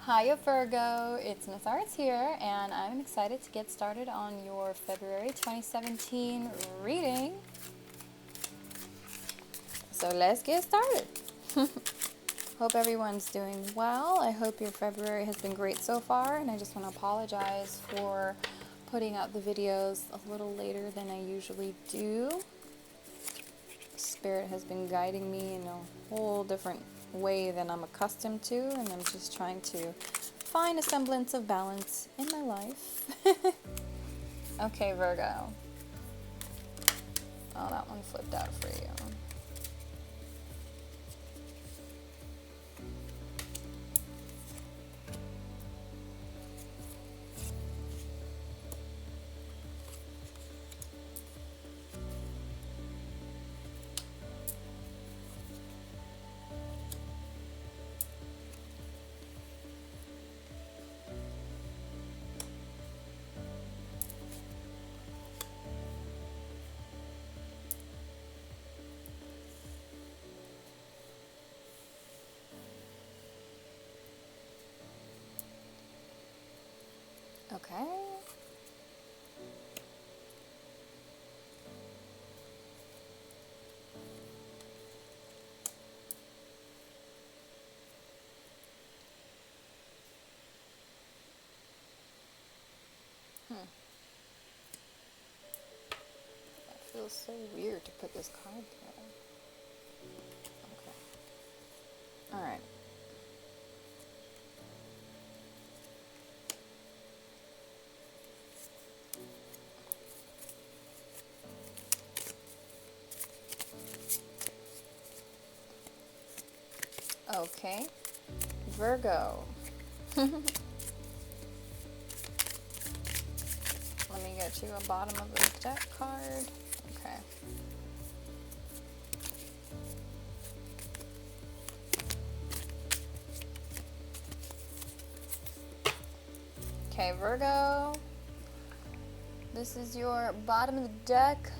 Hiya Virgo, it's Miss Arts here, and I'm excited to get started on your February 2017 reading. So let's get started. Hope everyone's doing well. I hope your February has been great so far, and I just want to apologize for putting out the videos a little later than I usually do. Spirit has been guiding me in a whole different way than I'm accustomed to, and I'm just trying to find a semblance of balance in my life. Okay, Virgo. Oh, that one flipped out for you. Okay. That feels so weird to put this card there. Okay. Alright. Okay. Virgo. Let me get you a bottom of the deck card. Okay. Okay, Virgo. This is your bottom of the deck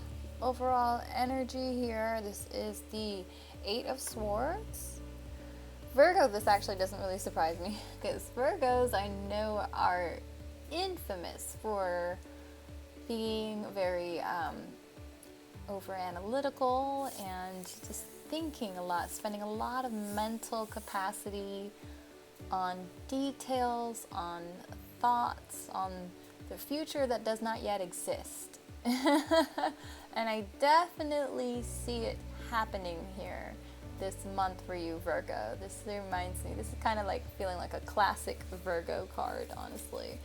overall energy here. This is the Eight of Swords. Virgo, this actually doesn't really surprise me because Virgos I know are infamous for being very over analytical and just thinking a lot, spending a lot of mental capacity on details, on thoughts, on the future that does not yet exist. And I definitely see it happening here this month for you, Virgo. This reminds me, this is kind of like feeling like a classic Virgo card, honestly.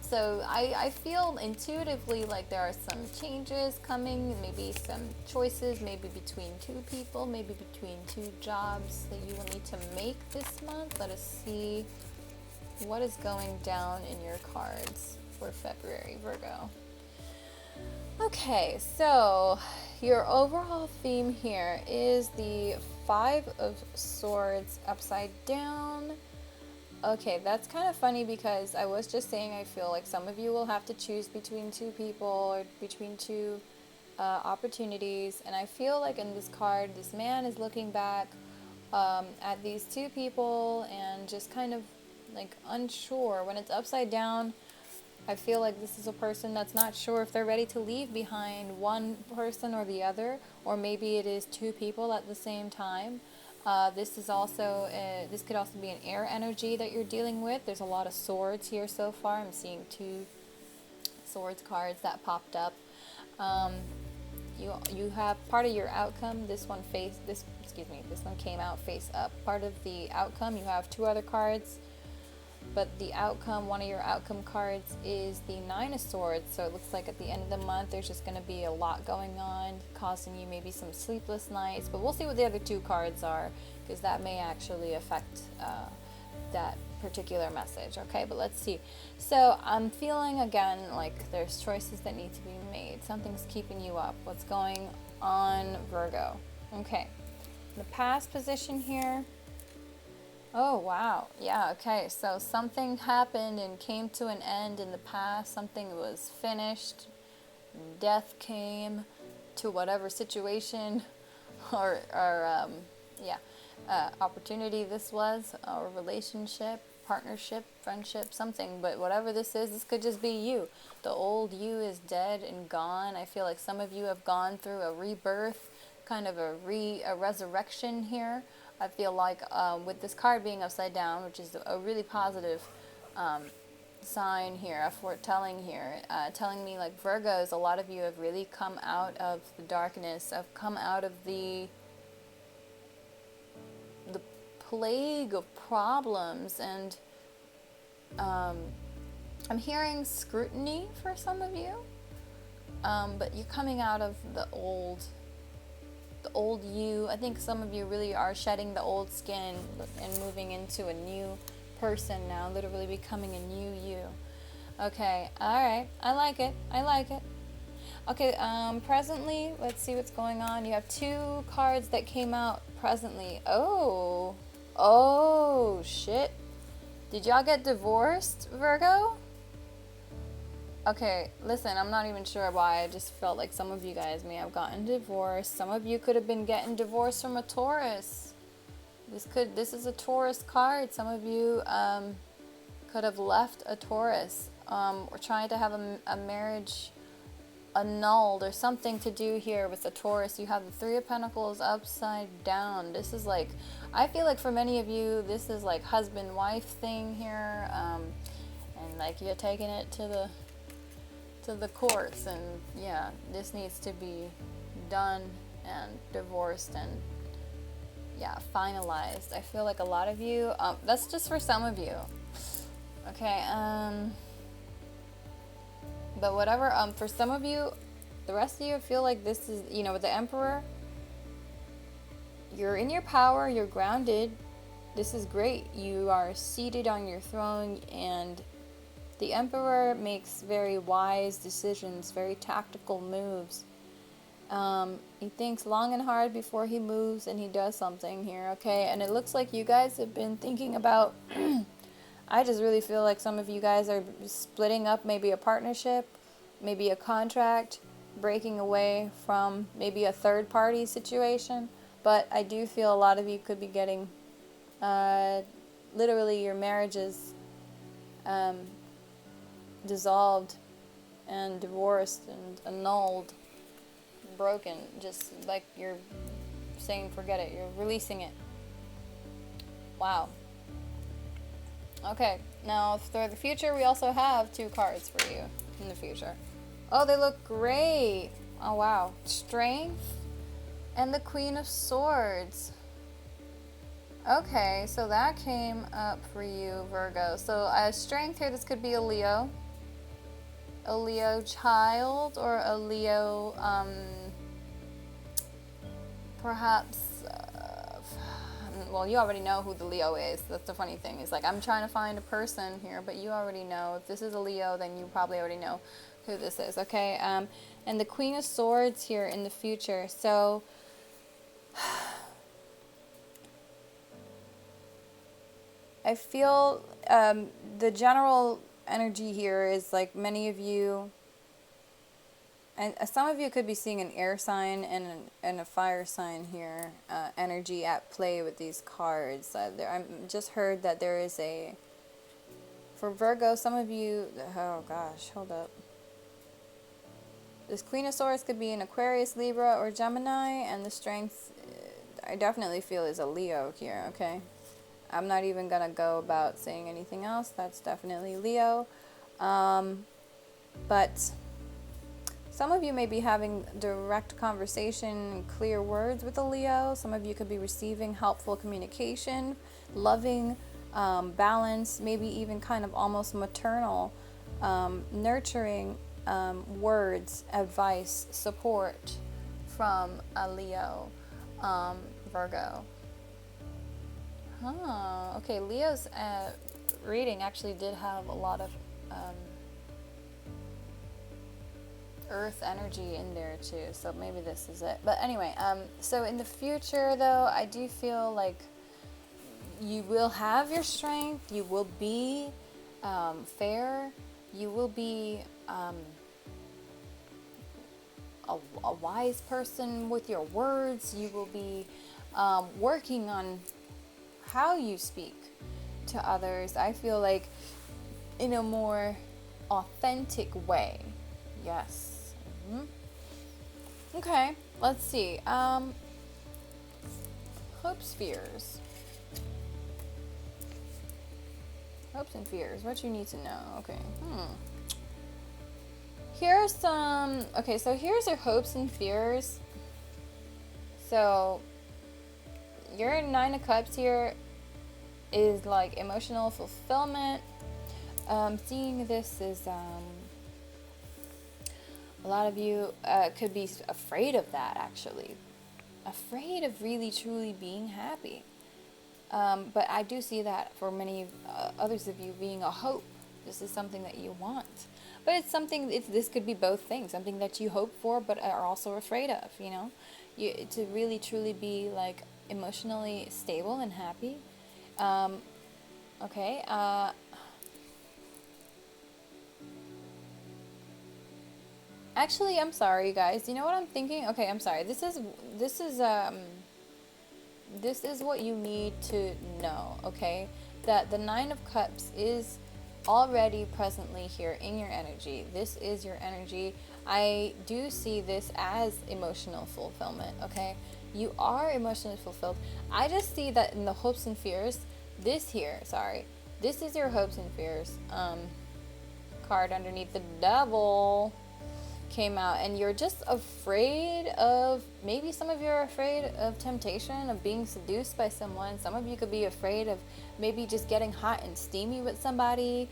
So I feel intuitively like there are some changes coming, maybe some choices, maybe between two people, maybe between two jobs that you will need to make this month. Let us see what is going down in your cards for February, Virgo. Okay, so your overall theme here is the Five of Swords upside down. Okay, that's kind of funny because I was just saying I feel like some of you will have to choose between two people or between two opportunities, and I feel like in this card, this man is looking back at these two people and just kind of like unsure. When it's upside down, I feel like this is a person that's not sure if they're ready to leave behind one person or the other, or maybe it is two people at the same time. This is also this could also be an air energy that you're dealing with. There's a lot of swords here so far. I'm seeing two swords cards that popped up. You have part of your outcome. This one came out face up. Part of the outcome, you have two other cards. But the outcome, one of your outcome cards is the Nine of Swords. So it looks like at the end of the month, there's just going to be a lot going on, causing you maybe some sleepless nights. But we'll see what the other two cards are, because that may actually affect that particular message. Okay, but let's see. So I'm feeling, again, like there's choices that need to be made. Something's keeping you up. What's going on, Virgo? Okay, the past position here. Oh, wow. Yeah, okay. So something happened and came to an end in the past. Something was finished. Death came to whatever situation or opportunity this was, or relationship. partnership, friendship, something. But whatever this is, this could just be you. The old you is dead and gone. I feel like some of you have gone through a rebirth, kind of a resurrection here. I feel like with this card being upside down, which is a really positive sign here, a foretelling here, telling me like Virgos, a lot of you have really come out of the darkness, have come out of the plague of problems, and I'm hearing scrutiny for some of you, but you're coming out of the old you. I think some of you really are shedding the old skin and moving into a new person now, literally becoming a new you. Okay, alright, I like it. Okay, presently, let's see what's going on. You have 2 cards that came out presently. Oh, shit. Did y'all get divorced, Virgo? Okay, listen, I'm not even sure why. I just felt like some of you guys may have gotten divorced. Some of you could have been getting divorced from a Taurus. This is a Taurus card. Some of you could have left a Taurus. We're trying to have a marriage annulled or something to do here with the Taurus. You have the 3 of Pentacles upside down. This is like, I feel like for many of you, this is like husband-wife thing here, and like you're taking it to the courts, and yeah, this needs to be done and divorced and yeah, finalized. I feel like a lot of you, that's just for some of you. Okay, but whatever, for some of you, the rest of you, I feel like this is, you know, with the Emperor, you're in your power, you're grounded. This is great. You are seated on your throne, and the Emperor makes very wise decisions, very tactical moves. He thinks long and hard before he moves, and he does something here, okay? And it looks like you guys have been thinking about I just really feel like some of you guys are splitting up maybe a partnership, maybe a contract, breaking away from maybe a third party situation. But I do feel a lot of you could be getting literally your marriages dissolved and divorced and annulled, broken, just like you're saying forget it, you're releasing it. Wow. Okay, now for the future, we also have 2 cards for you in the future. Oh, they look great. Oh, wow. Strength and the Queen of Swords. Okay, so that came up for you, Virgo. So strength here, this could be a Leo child, or a Leo, perhaps, well, you already know who the Leo is. That's the funny thing. It's like, I'm trying to find a person here, but you already know. If this is a Leo, then you probably already know who this is, okay? And the Queen of Swords here in the future. So, I feel the general energy here is like many of you, and some of you could be seeing an air sign and a fire sign here, energy at play with these cards. I just heard that there is for Virgo, some of you, oh gosh, hold up. This Queen of Swords could be an Aquarius, Libra, or Gemini, and the strength, I definitely feel, is a Leo here, okay? I'm not even going to go about saying anything else. That's definitely Leo. But some of you may be having direct conversation, clear words with a Leo. Some of you could be receiving helpful communication, loving, balance, maybe even kind of almost maternal, nurturing words, advice, support from a Leo, Virgo. Okay, Leo's reading actually did have a lot of earth energy in there too, so maybe this is it. But anyway, so in the future though, I do feel like you will have your strength, you will be fair, you will be a wise person with your words, you will be working on how you speak, to others, I feel like, in a more authentic way. Yes. Okay, let's see. Hopes, fears. Hopes and fears. What you need to know. Okay. Here's some. Okay, so here's your hopes and fears. So your Nine of Cups here is like emotional fulfillment. Seeing this is a lot of you could be afraid of that, actually. Afraid of really truly being happy. But I do see that for many others of you being a hope. This is something that you want. But it's something, this could be both things. Something that you hope for but are also afraid of, you know? To really truly be like emotionally stable and happy. Okay. Actually, I'm sorry, guys. You know what I'm thinking? Okay, I'm sorry. This is what you need to know, okay? That the Nine of Cups is already presently here in your energy. This is your energy. I do see this as emotional fulfillment, okay? You are emotionally fulfilled. I just see that in the hopes and fears, this is your hopes and fears. Card underneath, the Devil came out, and you're just afraid of, maybe some of you are afraid of temptation, of being seduced by someone. Some of you could be afraid of maybe just getting hot and steamy with somebody,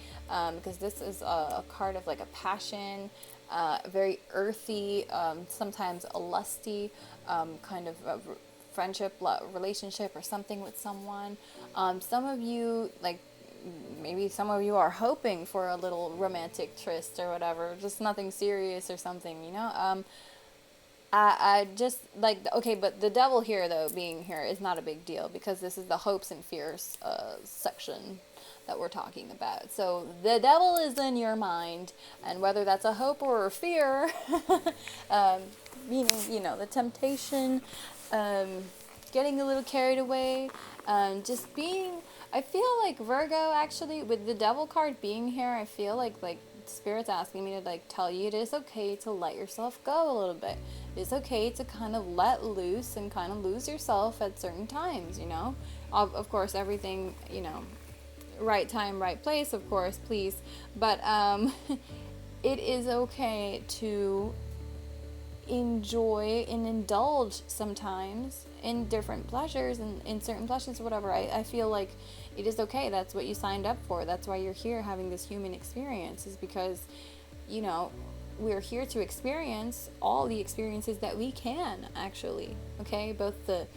because this is a card of like a passion, very earthy, sometimes a lusty kind of a friendship, relationship, or something with someone. Some of you, like, maybe some of you are hoping for a little romantic tryst or whatever, just nothing serious or something, you know? I just, like, okay, but the Devil here, though, being here is not a big deal, because this is the hopes and fears section that we're talking about. So the Devil is in your mind, and whether that's a hope or a fear, meaning, you know, the temptation, getting a little carried away, just being, I feel like Virgo, actually, with the Devil card being here, I feel like Spirit's asking me to like tell you it is okay to let yourself go a little bit. It's okay to kind of let loose and kind of lose yourself at certain times, you know? Of course, everything, you know, right time, right place, of course, please. But it is okay to enjoy and indulge sometimes in different pleasures and in certain pleasures or whatever. I feel like it is okay. That's what you signed up for. That's why you're here having this human experience, is because, you know, we're here to experience all the experiences that we can, actually, okay? Both the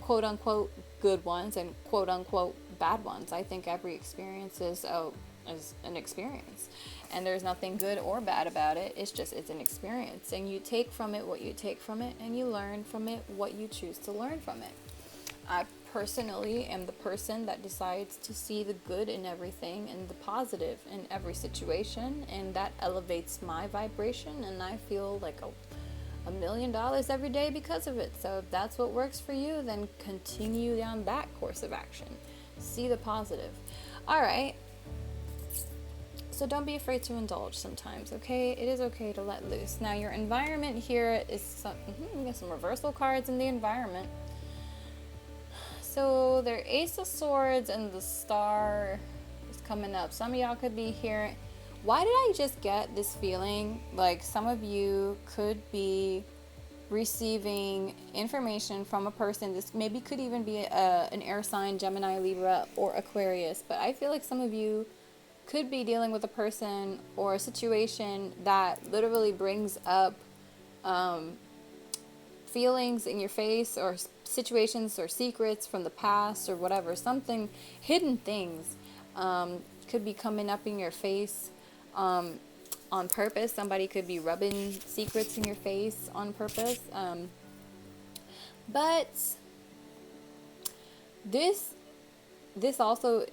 quote-unquote good ones and quote-unquote bad ones. I think every experience is an experience, and there's nothing good or bad about it. It's an experience, and you take from it what you take from it, and you learn from it what you choose to learn from it. I personally am the person that decides to see the good in everything and the positive in every situation, and that elevates my vibration, and I feel like $1 million every day because of it. So if that's what works for you, then continue down that course of action. See the positive. All right. So don't be afraid to indulge sometimes, okay? It is okay to let loose. Now, your environment here is we got some reversal cards in the environment. So their Ace of Swords and the Star is coming up. Some of y'all could be here. Why did I just get this feeling like some of you could be receiving information from a person? This maybe could even be an air sign, Gemini, Libra, or Aquarius. But I feel like some of you could be dealing with a person or a situation that literally brings up feelings in your face, or situations or secrets from the past or whatever. Something, hidden things could be coming up in your face on purpose. Somebody could be rubbing secrets in your face on purpose. But this also,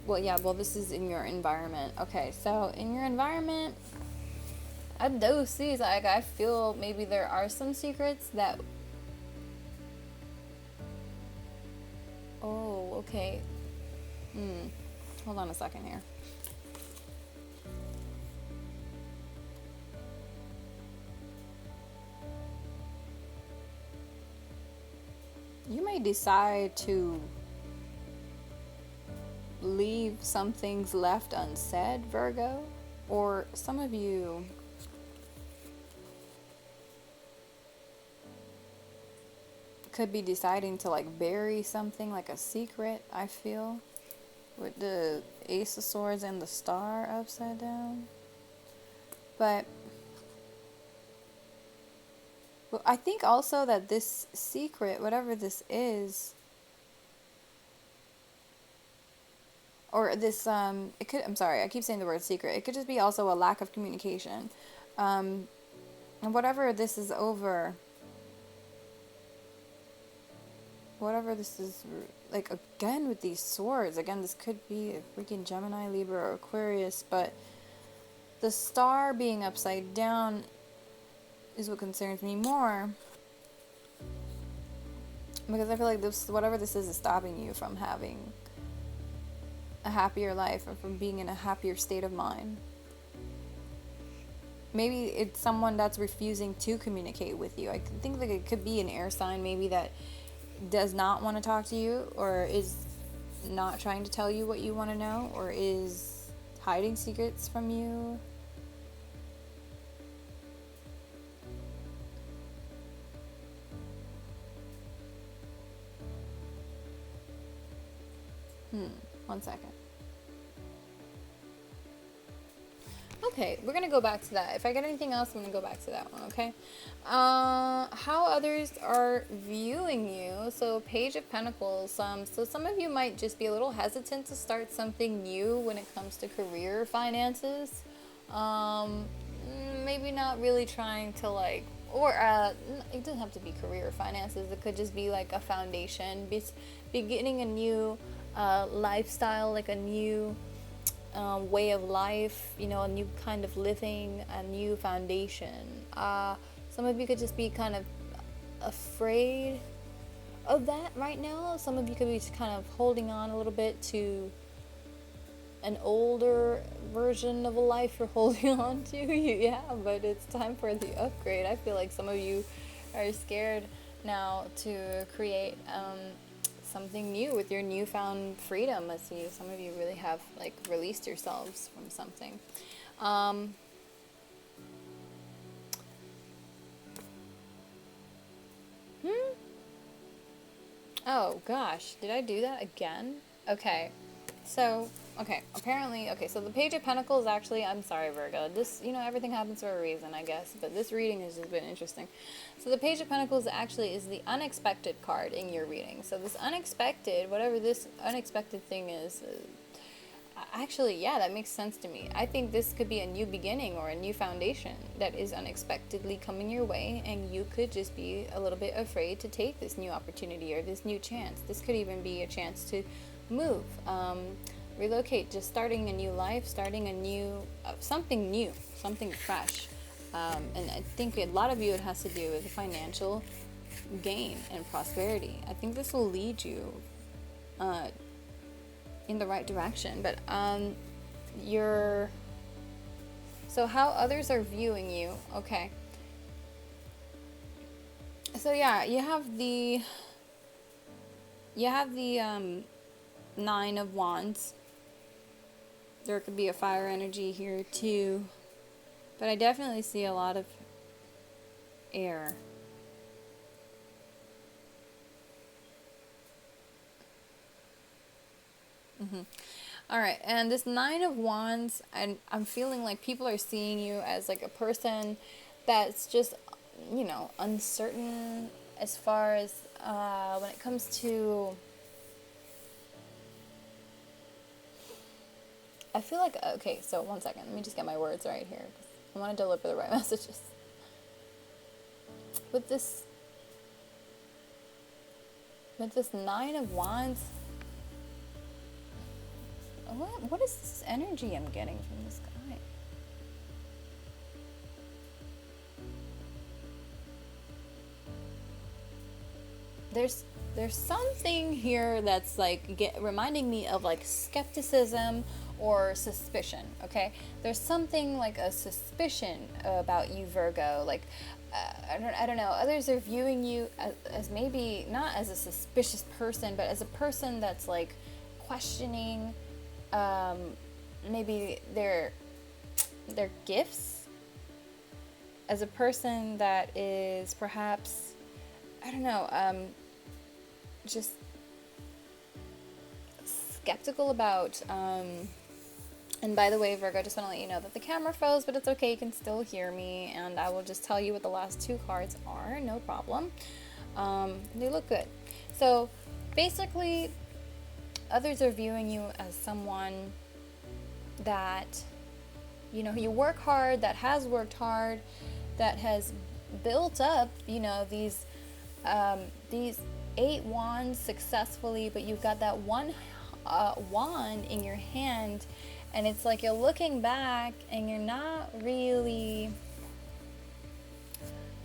this is in your environment. Okay, so in your environment, I do see, like, I feel maybe there are some secrets that, oh, okay. Hold on a second here. You may decide to leave some things left unsaid, Virgo, or some of you could be deciding to like bury something, like a secret, I feel, with the Ace of Swords and the Star upside down. But well, I think also that this secret, whatever this is, or this it could, I'm sorry, I keep saying the word secret, it could just be also a lack of communication, and whatever this is over, whatever this is, like, again with these swords, again, this could be a freaking Gemini, Libra, or Aquarius, but the Star being upside down is what concerns me more, because I feel like this, whatever this is stopping you from having a happier life or from being in a happier state of mind. Maybe it's someone that's refusing to communicate with you. I think like it could be an air sign maybe that does not want to talk to you, or is not trying to tell you what you want to know, or is hiding secrets from you. One second. Okay, we're gonna go back to that. If I get anything else, I'm gonna go back to that one, okay? How others are viewing you. So, Page of Pentacles. So some of you might just be a little hesitant to start something new when it comes to career finances. Maybe not really trying to like, or it doesn't have to be career finances. It could just be like a foundation, beginning a new lifestyle, like a new way of life, you know, a new kind of living, a new foundation. Some of you could just be kind of afraid of that right now. Some of you could be just kind of holding on a little bit to an older version of a life you're holding on to. Yeah, but it's time for the upgrade. I feel like some of you are scared now to create something new with your newfound freedom. Let's see, some of you really have like released yourselves from something. Oh gosh, did I do that again? Okay, so apparently, so the Page of Pentacles, actually, I'm sorry, Virgo, this, you know, everything happens for a reason, I guess, but this reading has just been interesting. So the Page of Pentacles actually is the unexpected card in your reading. So this unexpected, whatever this unexpected thing is, actually, yeah, that makes sense to me. I think this could be a new beginning or a new foundation that is unexpectedly coming your way, and you could just be a little bit afraid to take this new opportunity or this new chance. This could even be a chance to move, relocate, just starting a new life, starting a new, something new, something fresh. And I think a lot of you, it has to do with financial gain and prosperity. I think this will lead you in the right direction. But so how others are viewing you, okay. So yeah, you have the Nine of Wands. There could be a fire energy here too, but I definitely see a lot of air. All right, and this Nine of Wands, I'm feeling like people are seeing you as like a person that's just, you know, uncertain as far as when it comes to, I feel like, okay, so one second, let me just get my words right here. I want to deliver the right messages. With this Nine of Wands, what is this energy I'm getting from this guy? there's something here that's like reminding me of like skepticism or suspicion. Okay, there's something like a suspicion about you, Virgo. Like I don't know. Others are viewing you as maybe not as a suspicious person, but as a person that's like questioning um, maybe their gifts, as a person that is perhaps, I don't know, just skeptical about, and by the way, Virgo, just want to let you know that the camera froze, but it's okay, you can still hear me, and I will just tell you what the last two cards are, no problem. They look good. So basically, others are viewing you as someone that, you know, you work hard, that has worked hard, that has built up, you know, these 8 wands successfully, but you've got that one wand in your hand, and it's like you're looking back and you're not really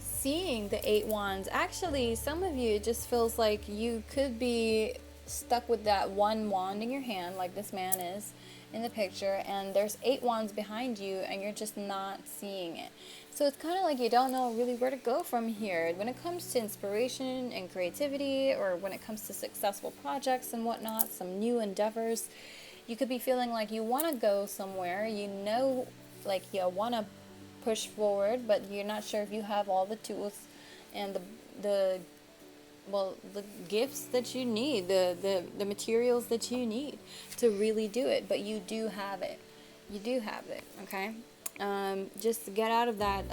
seeing the 8 wands. Actually, some of you, it just feels like you could be stuck with that one wand in your hand, like this man is in the picture, and there's 8 wands behind you and you're just not seeing it. So it's kind of like you don't know really where to go from here when it comes to inspiration and creativity, or when it comes to successful projects and whatnot, some new endeavors. You could be feeling like you want to go somewhere, you know, like you want to push forward, but you're not sure if you have all the tools and the gifts that you need, the materials that you need to really do it. But you do have it. You do have it, okay? Just get out of that,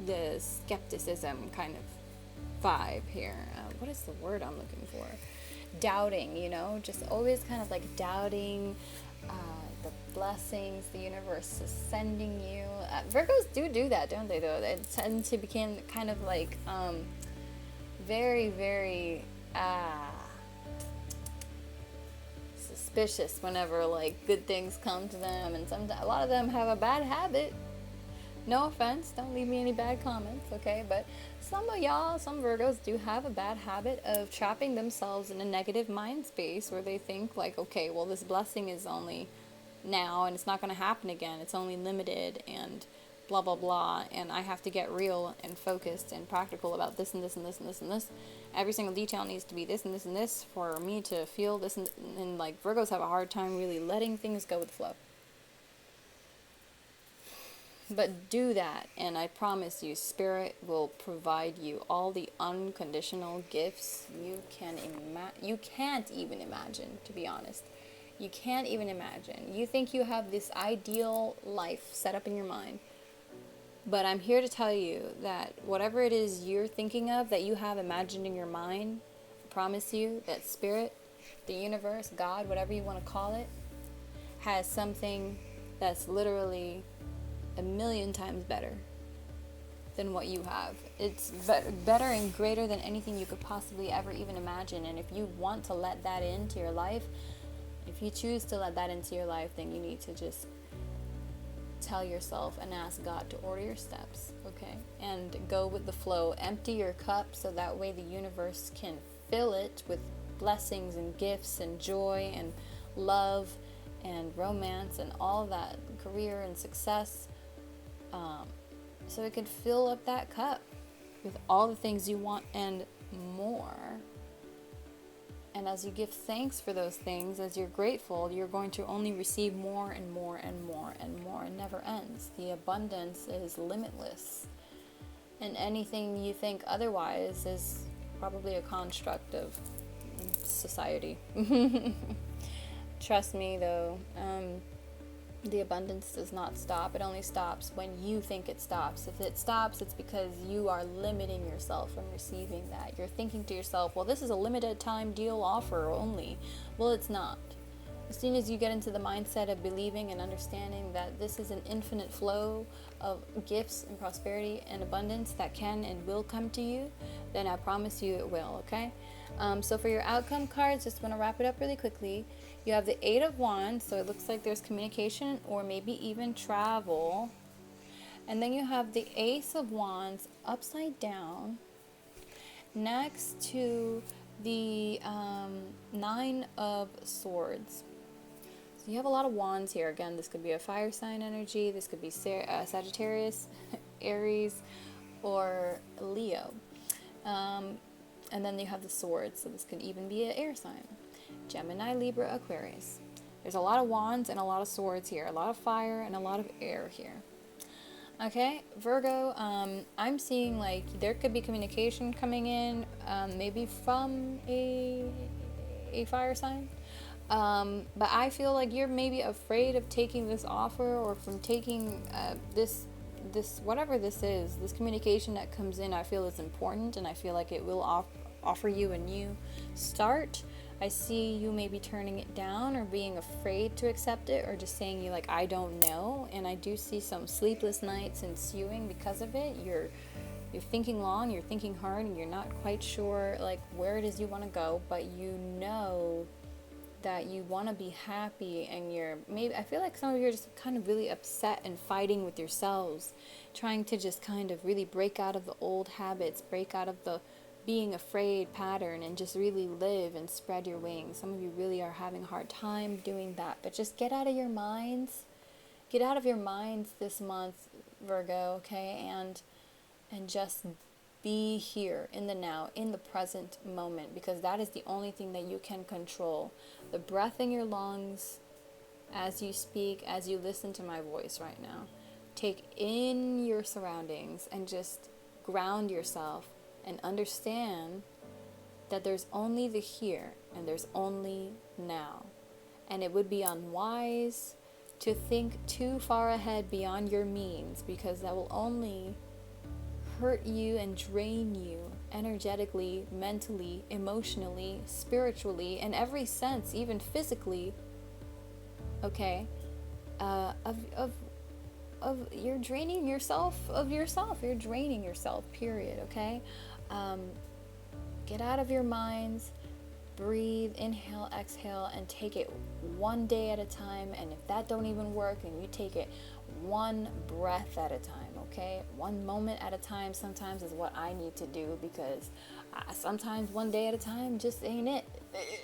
the skepticism kind of vibe here. What is the word I'm looking for? Doubting, you know? Just always kind of like doubting the blessings the universe is sending you. Virgos do that, don't they, though? They tend to become kind of like very, very suspicious whenever like good things come to them, and sometimes a lot of them have a bad habit. No offense, don't leave me any bad comments, okay? But some of y'all, some Virgos, do have a bad habit of trapping themselves in a negative mind space where they think like, okay, well, this blessing is only now and it's not going to happen again. It's only limited and blah, blah, blah. And I have to get real and focused and practical about this and this and this and this and this. Every single detail needs to be this and this and this for me to feel this. And like Virgos have a hard time really letting things go with the flow. But do that, and I promise you, Spirit will provide you all the unconditional gifts you can't even imagine, to be honest. You can't even imagine. You think you have this ideal life set up in your mind. But I'm here to tell you that whatever it is you're thinking of, that you have imagined in your mind, I promise you that Spirit, the universe, God, whatever you want to call it, has something that's literally a million times better than what you have. It's better and greater than anything you could possibly ever even imagine. And if you want to let that into your life, if you choose to let that into your life, then you need to just tell yourself and ask God to order your steps, okay? And go with the flow. Empty your cup so that way the universe can fill it with blessings and gifts and joy and love and romance and all that, career and success. So it can fill up that cup with all the things you want and more. And as you give thanks for those things, as you're grateful, you're going to only receive more and more and more and more. It never ends. The abundance is limitless. And anything you think otherwise is probably a construct of society. Trust me, though. The abundance does not stop. It only stops when you think it stops. If it stops, it's because you are limiting yourself from receiving that. You're thinking to yourself, well, this is a limited time deal offer only. Well, it's not. As soon as you get into the mindset of believing and understanding that this is an infinite flow of gifts and prosperity and abundance that can and will come to you, then I promise you it will, okay? So for your outcome cards, just want to wrap it up really quickly. You have the 8 of Wands, so it looks like there's communication or maybe even travel. And then you have the Ace of Wands upside down. next to the Nine of Swords. So you have a lot of wands here. Again, this could be a fire sign energy. This could be Sagittarius, Aries, or Leo. And then you have the swords, so this could even be an air sign. Gemini, Libra, Aquarius. There's a lot of wands and a lot of swords here. A lot of fire and a lot of air here. Okay, Virgo, I'm seeing like there could be communication coming in, maybe from a fire sign. But I feel like you're maybe afraid of taking this offer, or from taking this whatever this is, this communication that comes in. I feel is important, and I feel like it will offer you a new start. I see you maybe turning it down, or being afraid to accept it, or just saying you like, I don't know. And I do see some sleepless nights ensuing because of it. You're thinking long, you're thinking hard, and you're not quite sure like where it is you want to go, but you know that you want to be happy, and I feel like some of you are just kind of really upset and fighting with yourselves, trying to just kind of really break out of the old habits, break out of the being afraid pattern, and just really live and spread your wings. Some of you really are having a hard time doing that, but just get out of your minds. Get out of your minds this month, Virgo, okay? And just be here in the now, in the present moment, because that is the only thing that you can control. The breath in your lungs as you speak, as you listen to my voice right now. Take in your surroundings and just ground yourself and understand that there's only the here and there's only now. And it would be unwise to think too far ahead beyond your means, because that will only hurt you and drain you energetically, mentally, emotionally, spiritually, in every sense, even physically. Okay, you're draining yourself of yourself. You're draining yourself. Period. Okay. Get out of your minds. Breathe, inhale, exhale, and take it one day at a time. And if that don't even work, then you take it one breath at a time, okay? One moment at a time sometimes is what I need to do, because sometimes one day at a time just ain't it.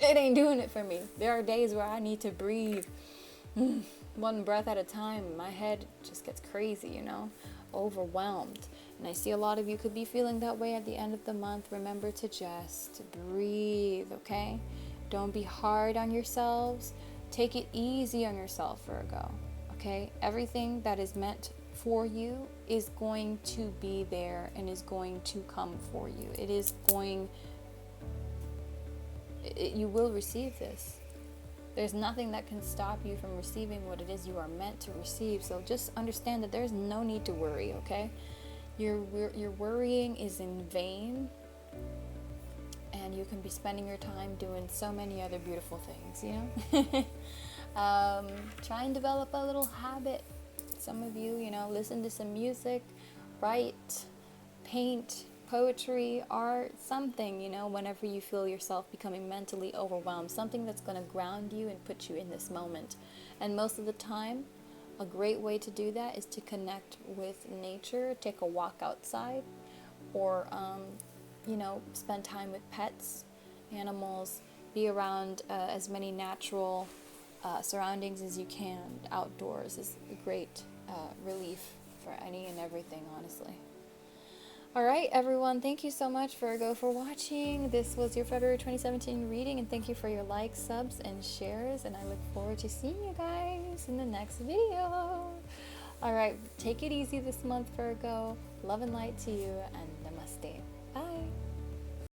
It ain't doing it for me. There are days where I need to breathe one breath at a time. My head just gets crazy, overwhelmed. And I see a lot of you could be feeling that way at the end of the month. Remember to just breathe, okay? Don't be hard on yourselves. Take it easy on yourself, Virgo, okay? Everything that is meant for you is going to be there and is going to come for you. You will receive this. There's nothing that can stop you from receiving what it is you are meant to receive. So just understand that there's no need to worry, okay? Your worrying is in vain, and you can be spending your time doing so many other beautiful things, Try and develop a little habit. Some of you, listen to some music, write, paint, poetry, art, something, whenever you feel yourself becoming mentally overwhelmed, something that's going to ground you and put you in this moment. And most of the time, a great way to do that is to connect with nature, take a walk outside, or, spend time with pets, animals, be around as many natural surroundings as you can. Outdoors is a great relief for any and everything, honestly. All right, everyone, thank you so much, Virgo, for watching. This was your February 2017 reading, and thank you for your likes, subs, and shares, and I look forward to seeing you guys in the next video. All right, take it easy this month, Virgo. Love and light to you, and namaste. Bye.